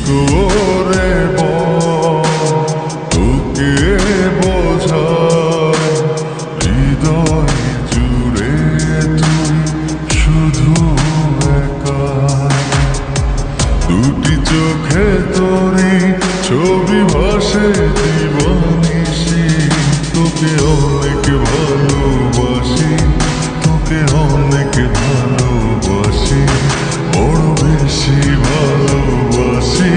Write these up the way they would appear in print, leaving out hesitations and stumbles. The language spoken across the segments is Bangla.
করে তোকে বোঝায় হৃদয় জুড়ে তুই শুধু একা। দুটি চোখে তোরে ছবি ভাসে জীবনিশি, তোকে অনেক ভালোবাসি, তোকে অনেক ভালোবাসি, বড় বেশি ভালোবাসি,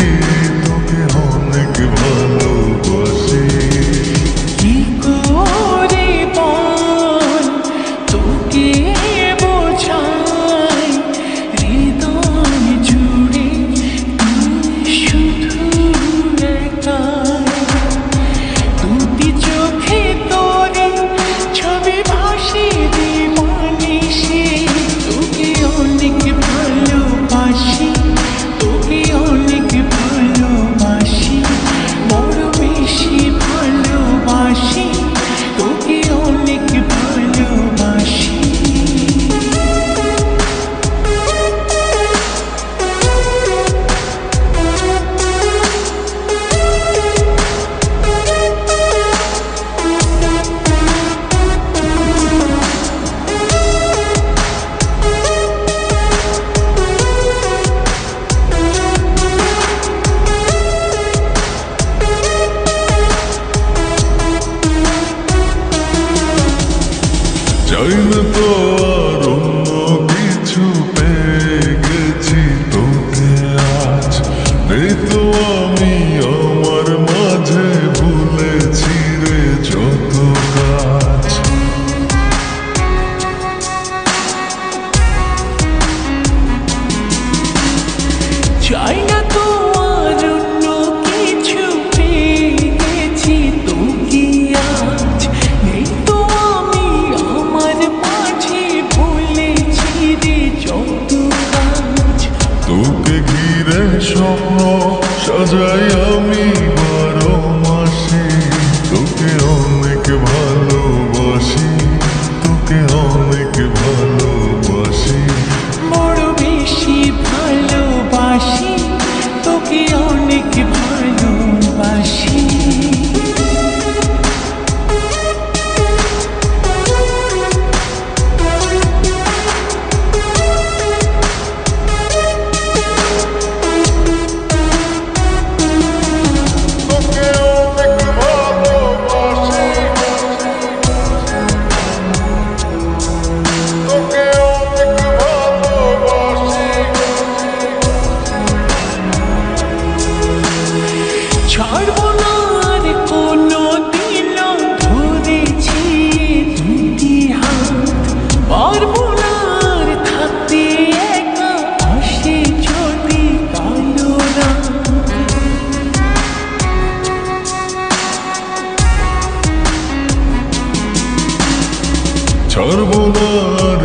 তোকে অনেক ভালোবাসি। কি করে বল তোকে বোঝাই হৃদয় জুড়ে তুই শুধু একা। দুটি চোখে তোরে ছবি ভাসে জীবনিশি, তোকে অনেক ভালোবাসি, তোকে অনেক ভালোবাসি, বড় বেশি ভালোবাসি, তোকে অনেক ভালোবাসি। চাই না তো আর অন্য কিছু, পেয়ে গেছি তোকে আজ। নেই তো আমি আমার মাঝে, ভুলেছি রে যত কাজ। চাই না তো আর অন্য কিছু, পেয়ে গেছি তোকে আজ। নেই তো আমি আমার মাঝে, ভুলেছি রে যত কাজ। তোকে ঘিরে স্বপ্ন সাজাই আমি 12 মাসে, তোকে অনেক ভালোবাসি, তোকে অনেক ভালোবাসি, বড় বেশি ভালোবাসি, তোকে অনেক ভালোবাসি। তোকে অনেক ভালোবাসি, তোকে অনেক ভালোবাসি। ছাড়বো না আর কোনো দিন, ধরেছি দুটি হাত। পারবো না আর থাকতে একা, আসে যদি কালো রাত। ছাড়বো না আর